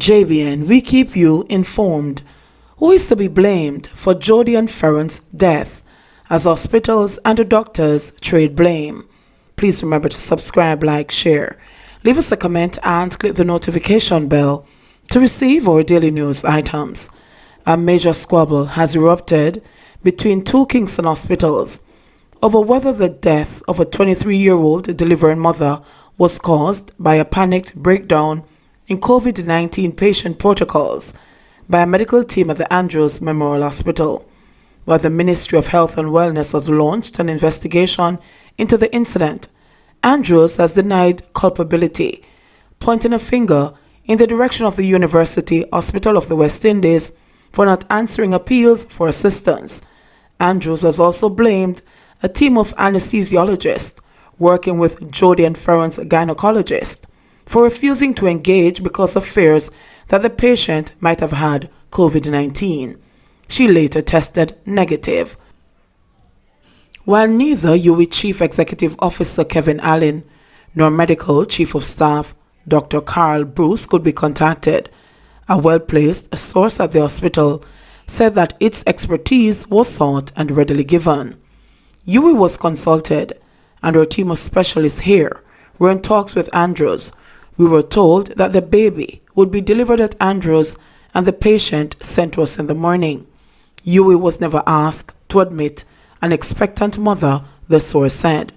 JBN, we keep you informed. Who is to be blamed for Jodian Fearon's death as hospitals and the doctors trade blame? Please remember to subscribe, like, share. Leave us a comment and click the notification bell to receive our daily news items. A major squabble has erupted between two Kingston hospitals over whether the death of a 23-year-old delivering mother was caused by a panicked breakdown in COVID-19 patient protocols by a medical team at the Andrews Memorial Hospital, while the Ministry of Health and Wellness has launched an investigation into the incident. Andrews has denied culpability, pointing a finger in the direction of the University Hospital of the West Indies for not answering appeals for assistance. Andrews has also blamed a team of anesthesiologists working with Jodian Fearon's gynecologist for refusing to engage because of fears that the patient might have had COVID-19. She later tested negative. While neither UWI Chief Executive Officer Kevin Allen nor Medical Chief of Staff Dr. Carl Bruce could be contacted, a well-placed source at the hospital said that its expertise was sought and readily given. UWI was consulted, and our team of specialists here were in talks with Andrews. We were told that the baby would be delivered at Andrews and the patient sent to us in the morning. UWI was never asked to admit an expectant mother, the source said.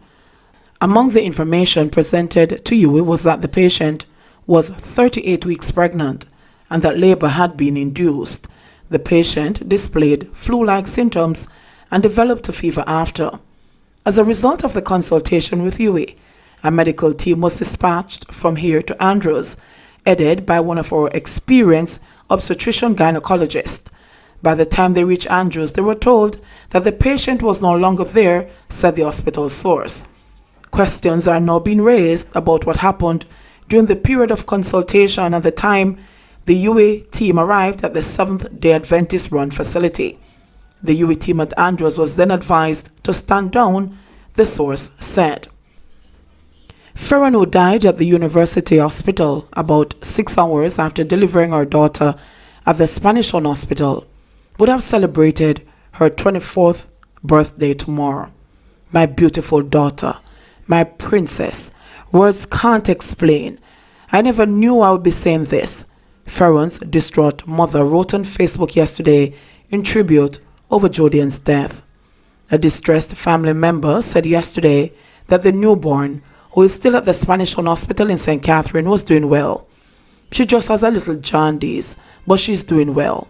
Among the information presented to UWI was that the patient was 38 weeks pregnant and that labor had been induced. The patient displayed flu-like symptoms and developed a fever after. As a result of the consultation with UWI, a medical team was dispatched from here to Andrews, headed by one of our experienced obstetrician gynecologists. By the time they reached Andrews, they were told that the patient was no longer there, said the hospital source. Questions are now being raised about what happened during the period of consultation and the time the UWI team arrived at the Seventh-day Adventist run facility. The UWI team at Andrews was then advised to stand down, the source said. Fearon, who died at the University Hospital about 6 hours after delivering her daughter at the Spanish Town Hospital, would have celebrated her 24th birthday tomorrow. My beautiful daughter, my princess, words can't explain. I never knew I would be saying this, Fearon's distraught mother wrote on Facebook yesterday in tribute over Jodian's death. A distressed family member said yesterday that the newborn, who is still at the Spanish Town Hospital in St. Catherine, was doing well. She just has a little jaundice, but she's doing well.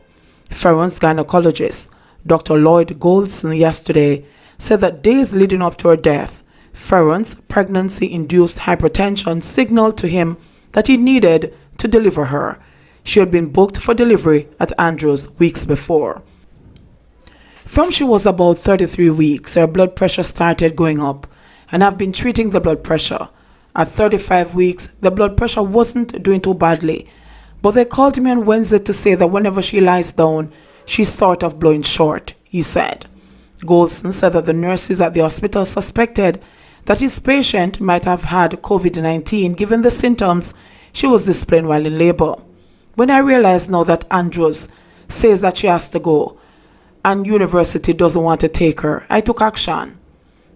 Fearon's gynecologist, Dr. Lloyd Goldson, yesterday said that days leading up to her death, Fearon's pregnancy-induced hypertension signaled to him that he needed to deliver her. She had been booked for delivery at Andrews weeks before. From she was about 33 weeks, her blood pressure started going up, and I've been treating the blood pressure. At 35 weeks, the blood pressure wasn't doing too badly, but they called me on Wednesday to say that whenever she lies down, she's sort of blowing short, he said. Goldson said that the nurses at the hospital suspected that his patient might have had COVID-19 given the symptoms she was displaying while in labor. When I realized now that Andrews says that she has to go and university doesn't want to take her, I took action.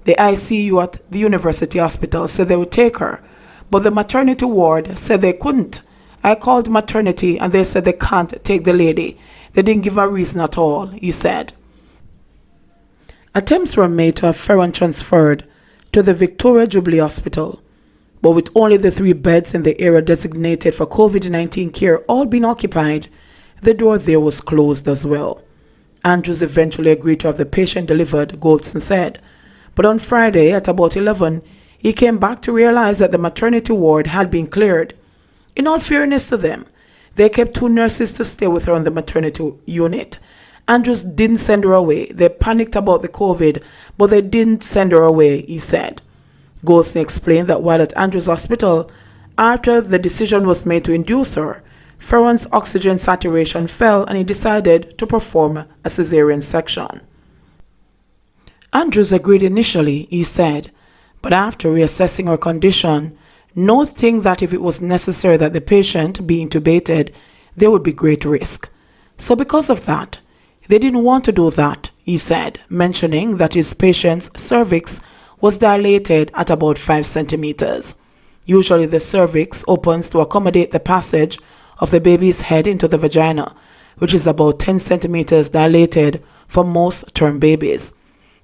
The ICU at the University Hospital said they would take her, but the maternity ward said they couldn't. I called maternity and they said they can't take the lady. They didn't give a reason at all, he said. Attempts were made to have Fearon transferred to the Victoria Jubilee Hospital, but with only the 3 beds in the area designated for COVID-19 care all being occupied, the door there was closed as well. Andrews eventually agreed to have the patient delivered, Goldson said, but on Friday at about 11, he came back to realize that the maternity ward had been cleared. In all fairness to them, they kept 2 nurses to stay with her on the maternity unit. Andrews didn't send her away. They panicked about the COVID, but they didn't send her away, he said. Goldson explained that while at Andrews Hospital, after the decision was made to induce her, Fearon's oxygen saturation fell and he decided to perform a cesarean section. Andrews agreed initially, he said, but after reassessing her condition, noting that if it was necessary that the patient be intubated, there would be great risk. So because of that, they didn't want to do that, he said, mentioning that his patient's cervix was dilated at about 5 centimeters. Usually the cervix opens to accommodate the passage of the baby's head into the vagina, which is about 10 centimeters dilated for most term babies.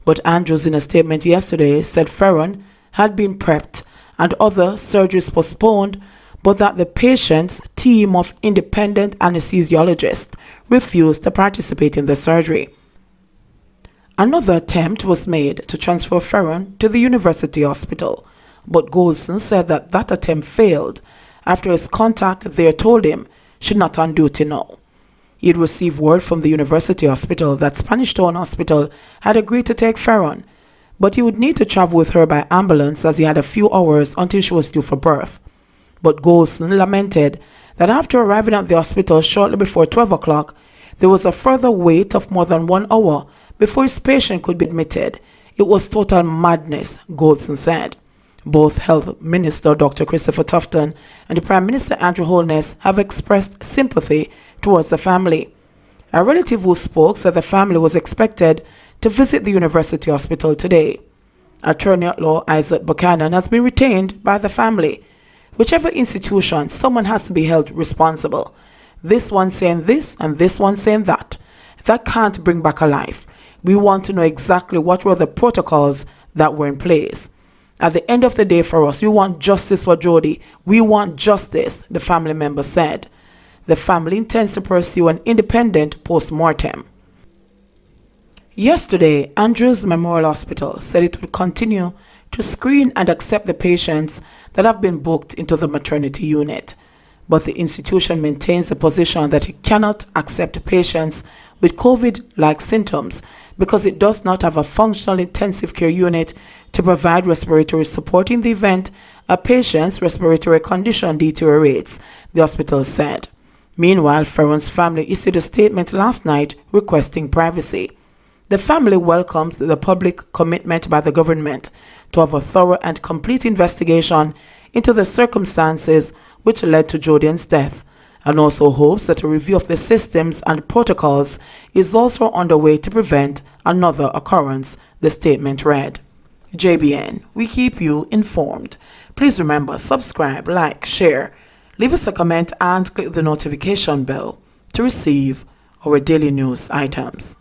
But Andrews, in a statement yesterday, said Fearon had been prepped and other surgeries postponed, but that the patient's team of independent anesthesiologists refused to participate in the surgery. Another attempt was made to transfer Fearon to the University Hospital, but Golson said that that attempt failed after his contact there told him she's not on duty now. He had received word from the University Hospital that Spanish Town Hospital had agreed to take Fearon, but he would need to travel with her by ambulance as he had a few hours until she was due for birth. But Golson lamented that after arriving at the hospital shortly before 12 o'clock, there was a further wait of more than 1 hour before his patient could be admitted. It was total madness, Golson said. Both Health Minister Dr. Christopher Tufton and the Prime Minister Andrew Holness have expressed sympathy towards the family. A relative who spoke said the family was expected to visit the University Hospital today. Attorney at Law Isaac Buchanan has been retained by the family. Whichever institution, someone has to be held responsible. This one saying this and this one saying that. That can't bring back a life. We want to know exactly what were the protocols that were in place. At the end of the day for us, we want justice for Jodi. We want justice, the family member said. The family intends to pursue an independent post-mortem. Yesterday, Andrews Memorial Hospital said it would continue to screen and accept the patients that have been booked into the maternity unit. But the institution maintains the position that it cannot accept patients with COVID-like symptoms because it does not have a functional intensive care unit to provide respiratory support in the event a patient's respiratory condition deteriorates, the hospital said. Meanwhile, Fearon's family issued a statement last night requesting privacy. The family welcomes the public commitment by the government to have a thorough and complete investigation into the circumstances which led to Jodian's death, and also hopes that a review of the systems and protocols is also underway to prevent another occurrence, the statement read. JBN, we keep you informed. Please remember, subscribe, like, share, leave us a comment and click the notification bell to receive our daily news items.